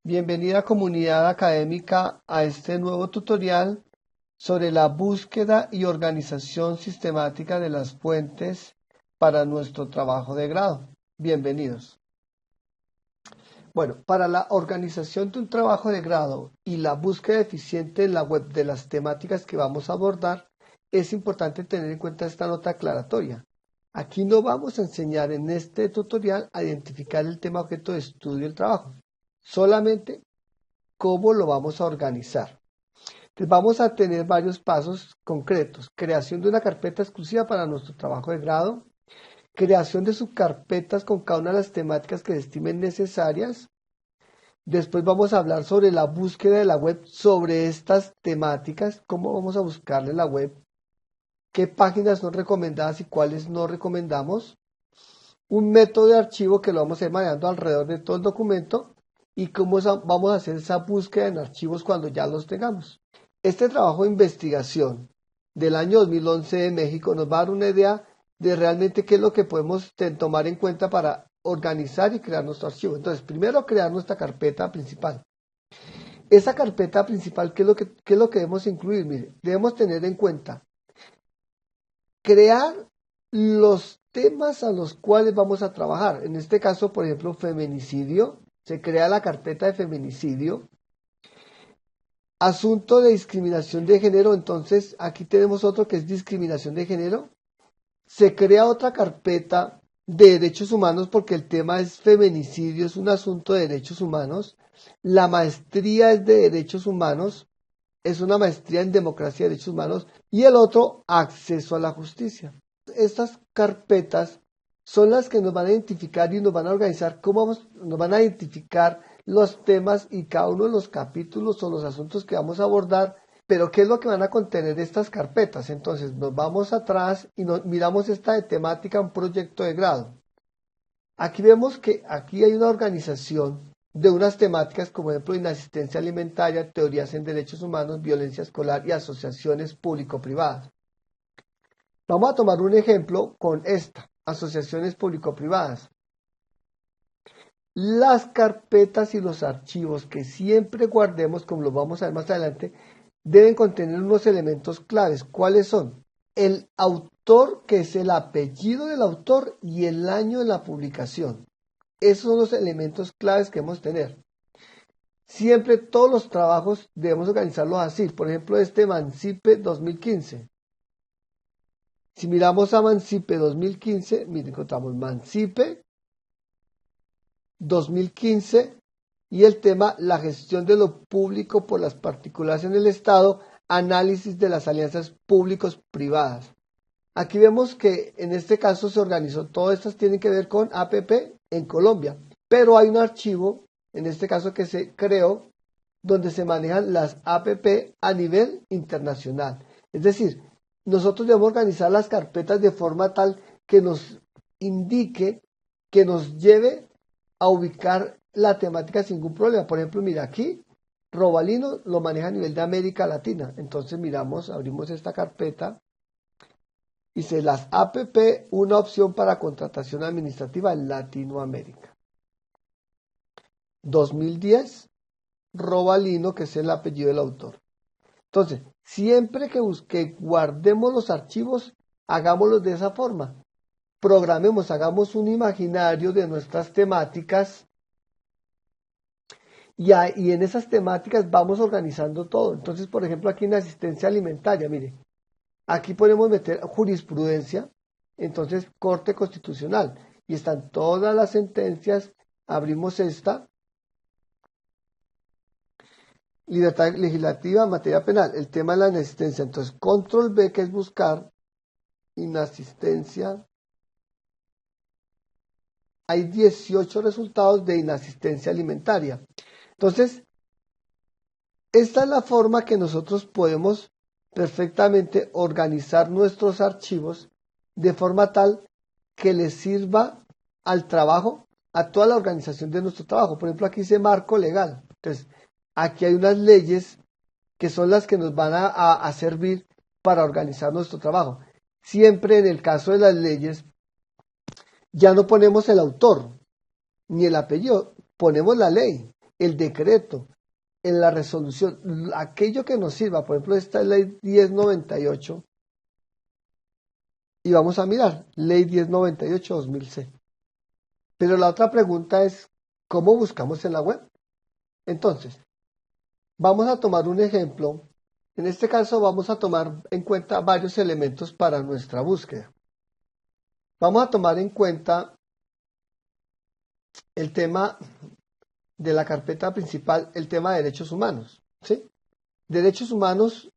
Bienvenida comunidad académica a este nuevo tutorial sobre la búsqueda y organización sistemática de las fuentes para nuestro trabajo de grado. Bienvenidos. Bueno, para la organización de un trabajo de grado y la búsqueda eficiente en la web de las temáticas que vamos a abordar, es importante tener en cuenta esta nota aclaratoria. Aquí no vamos a enseñar en este tutorial a identificar el tema objeto de estudio del trabajo, solamente cómo lo vamos a organizar. Entonces vamos a tener varios pasos concretos: creación de una carpeta exclusiva para nuestro trabajo de grado, creación de subcarpetas con cada una de las temáticas que se estimen necesarias. Después vamos a hablar sobre la búsqueda de la web sobre estas temáticas, cómo vamos a buscarle la web, qué páginas son recomendadas y cuáles no recomendamos, un método de archivo que lo vamos a ir manejando alrededor de todo el documento y cómo vamos a hacer esa búsqueda en archivos cuando ya los tengamos. Este trabajo de investigación del año 2011 de México nos va a dar una idea de realmente qué es lo que podemos tomar en cuenta para organizar y crear nuestro archivo. Entonces, primero crear nuestra carpeta principal. Esa carpeta principal, ¿qué es lo que debemos incluir? Mire, debemos tener en cuenta crear los temas a los cuales vamos a trabajar. En este caso, por ejemplo, feminicidio. Se crea la carpeta de feminicidio. Asunto de discriminación de género. Entonces, aquí tenemos otro que es discriminación de género. Se crea otra carpeta de derechos humanos porque el tema es feminicidio, es un asunto de derechos humanos. La maestría es de derechos humanos, es una maestría en democracia y derechos humanos. Y el otro, acceso a la justicia. Estas carpetas son las que nos van a identificar y nos van a organizar nos van a identificar los temas y cada uno de los capítulos o los asuntos que vamos a abordar. Pero ¿qué es lo que van a contener estas carpetas? Entonces nos vamos atrás y miramos esta de temática, un proyecto de grado. Aquí vemos que aquí hay una organización de unas temáticas como, por ejemplo, inasistencia alimentaria, teorías en derechos humanos, violencia escolar y asociaciones público-privadas. Vamos a tomar un ejemplo con esta, asociaciones público-privadas. Las carpetas y los archivos que siempre guardemos, como los vamos a ver más adelante, deben contener unos elementos claves. ¿Cuáles son? El autor, que es el apellido del autor, y el año de la publicación. Esos son los elementos claves que debemos tener. Siempre todos los trabajos debemos organizarlos así. Por ejemplo, este Mancipe 2015. Si miramos a Mancipe 2015, miren, encontramos Mancipe 2015 y el tema, la gestión de lo público por las particulares en el Estado, análisis de las alianzas públicos-privadas. Aquí vemos que en este caso se organizó, todas estas tienen que ver con APP en Colombia, pero hay un archivo, en este caso que se creó, donde se manejan las APP a nivel internacional. Es decir, nosotros debemos organizar las carpetas de forma tal que nos indique, que nos lleve a ubicar la temática sin ningún problema. Por ejemplo, mira aquí, Robalino lo maneja a nivel de América Latina. Entonces miramos, abrimos esta carpeta. Dice las APP, una opción para contratación administrativa en Latinoamérica. 2010, Robalino, que es el apellido del autor. Entonces, siempre que guardemos los archivos, hagámoslos de esa forma. Programemos, hagamos un imaginario de nuestras temáticas y en esas temáticas vamos organizando todo. Entonces, por ejemplo, aquí en asistencia alimentaria, mire, aquí podemos meter jurisprudencia, entonces Corte Constitucional, y están todas las sentencias. Abrimos esta, libertad legislativa, materia penal, el tema de la inasistencia. Entonces, control B, que es buscar inasistencia. Hay 18 resultados de inasistencia alimentaria. Entonces, esta es la forma que nosotros podemos perfectamente organizar nuestros archivos de forma tal que les sirva al trabajo, a toda la organización de nuestro trabajo. Por ejemplo, aquí dice marco legal. Entonces, aquí hay unas leyes que son las que nos van a servir para organizar nuestro trabajo. Siempre en el caso de las leyes, ya no ponemos el autor ni el apellido, ponemos la ley. el decreto, en la resolución, aquello que nos sirva. Por ejemplo, esta es ley 1098 y vamos a mirar, ley 1098-2006. Pero la otra pregunta es, ¿cómo buscamos en la web? Entonces, vamos a tomar un ejemplo. En este caso vamos a tomar en cuenta varios elementos para nuestra búsqueda. Vamos a tomar en cuenta el tema de la carpeta principal, el tema de derechos humanos, ¿sí? Derechos humanos,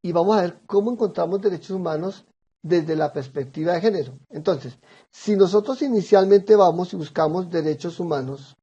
y vamos a ver cómo encontramos derechos humanos desde la perspectiva de género. Entonces, si nosotros inicialmente vamos y buscamos derechos humanos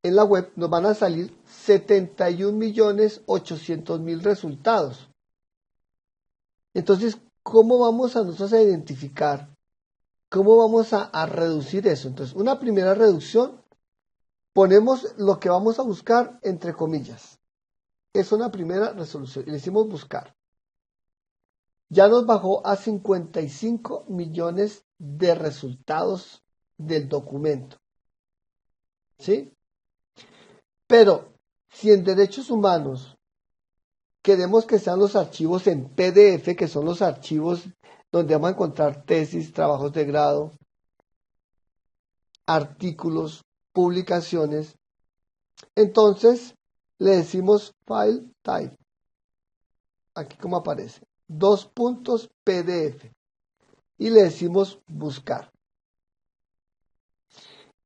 en la web, nos van a salir 71.800.000 resultados. Entonces, ¿cómo vamos a nosotros a identificar? ¿Cómo vamos a reducir eso? Entonces, una primera reducción, ponemos lo que vamos a buscar entre comillas. Es una primera resolución y le decimos buscar. Ya nos bajó a 55 millones de resultados del documento. ¿Sí? Pero si en derechos humanos queremos que sean los archivos en PDF, que son los archivos donde vamos a encontrar tesis, trabajos de grado, artículos, publicaciones, entonces le decimos File Type. Aquí como aparece. 2 puntos PDF. Y le decimos buscar.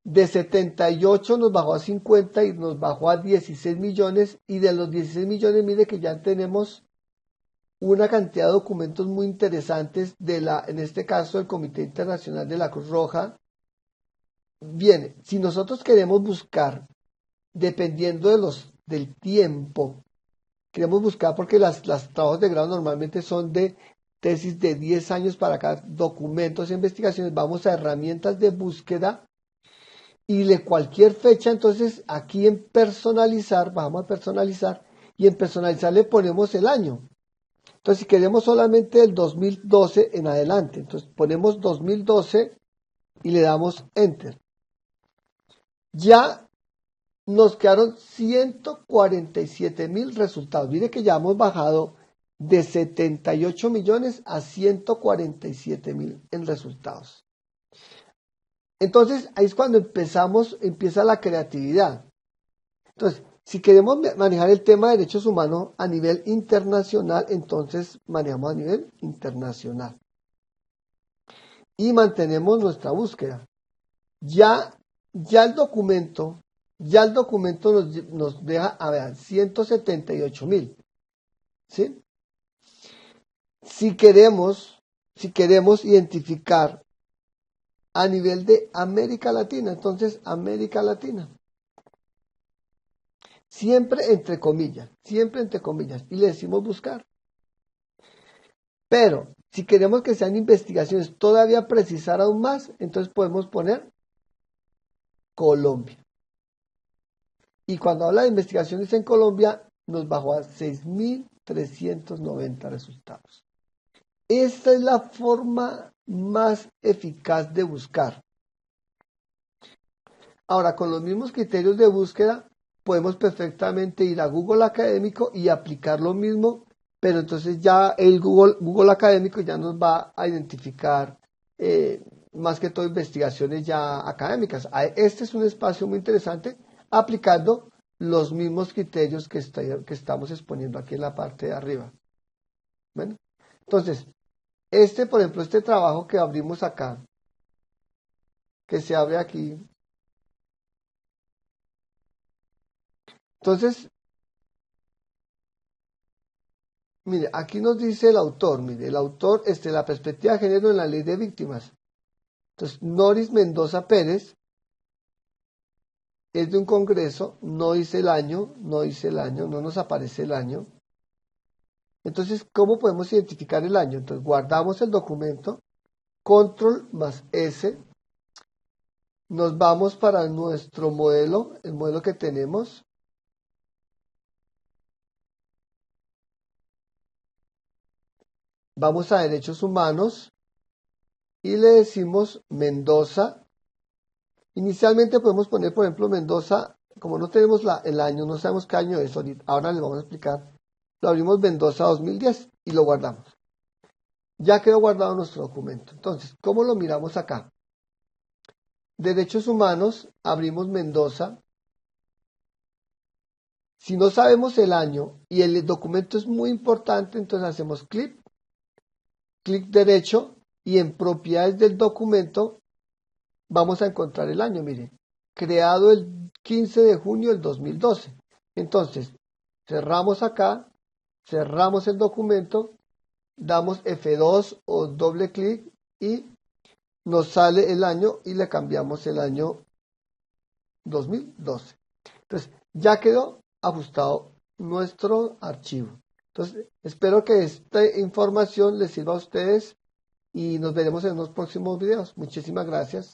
De 78 nos bajó a 50 y nos bajó a 16 millones. Y de los 16 millones, mire que ya tenemos una cantidad de documentos muy interesantes en este caso, el Comité Internacional de la Cruz Roja. Bien, si nosotros queremos buscar, dependiendo del tiempo, queremos buscar porque las trabajos de grado normalmente son de tesis de 10 años para acá, documentos e investigaciones, vamos a herramientas de búsqueda y de cualquier fecha, entonces aquí en personalizar, vamos a personalizar y en personalizar le ponemos el año. Entonces si queremos solamente el 2012 en adelante, entonces ponemos 2012 y le damos Enter. Ya nos quedaron 147.000 resultados. Mire que ya hemos bajado de 78 millones a 147.000 en resultados. Entonces, ahí es cuando empieza la creatividad. Entonces, si queremos manejar el tema de derechos humanos a nivel internacional, entonces manejamos a nivel internacional. Y mantenemos nuestra búsqueda. Ya el documento nos deja, a ver, 178.000. ¿Sí? Si queremos identificar a nivel de América Latina, entonces América Latina. Siempre entre comillas, y le decimos buscar. Pero si queremos que sean investigaciones todavía precisar aún más, entonces podemos poner Colombia. Y cuando habla de investigaciones en Colombia, nos bajó a 6.390 resultados. Esta es la forma más eficaz de buscar. Ahora, con los mismos criterios de búsqueda, podemos perfectamente ir a Google Académico y aplicar lo mismo, pero entonces ya el Google Académico ya nos va a identificar más que todo investigaciones ya académicas. Este es un espacio muy interesante aplicando los mismos criterios que estamos exponiendo aquí en la parte de arriba. Bueno, entonces, por ejemplo, este trabajo que abrimos acá, que se abre aquí. Entonces, mire, aquí nos dice el autor, mire, el autor, la perspectiva de género en la ley de víctimas. Entonces, Noris Mendoza Pérez es de un congreso, no dice el año, no nos aparece el año. Entonces, ¿cómo podemos identificar el año? Entonces, guardamos el documento, control más S, nos vamos para nuestro modelo, el modelo que tenemos. Vamos a derechos humanos y le decimos Mendoza Inicialmente podemos poner, por ejemplo, Mendoza, como no tenemos el año, no sabemos qué año es, ahora les vamos a explicar. Lo abrimos Mendoza 2010 y lo guardamos. Ya quedó guardado nuestro documento. Entonces, ¿cómo lo miramos acá? Derechos humanos, abrimos Mendoza. Si no sabemos el año y el documento es muy importante, entonces hacemos clic derecho y en propiedades del documento vamos a encontrar el año, mire, creado el 15 de junio del 2012. Entonces, cerramos acá, cerramos el documento, damos F2 o doble clic y nos sale el año y le cambiamos el año 2012. Entonces, ya quedó ajustado nuestro archivo. Entonces, espero que esta información les sirva a ustedes y nos veremos en los próximos videos. Muchísimas gracias.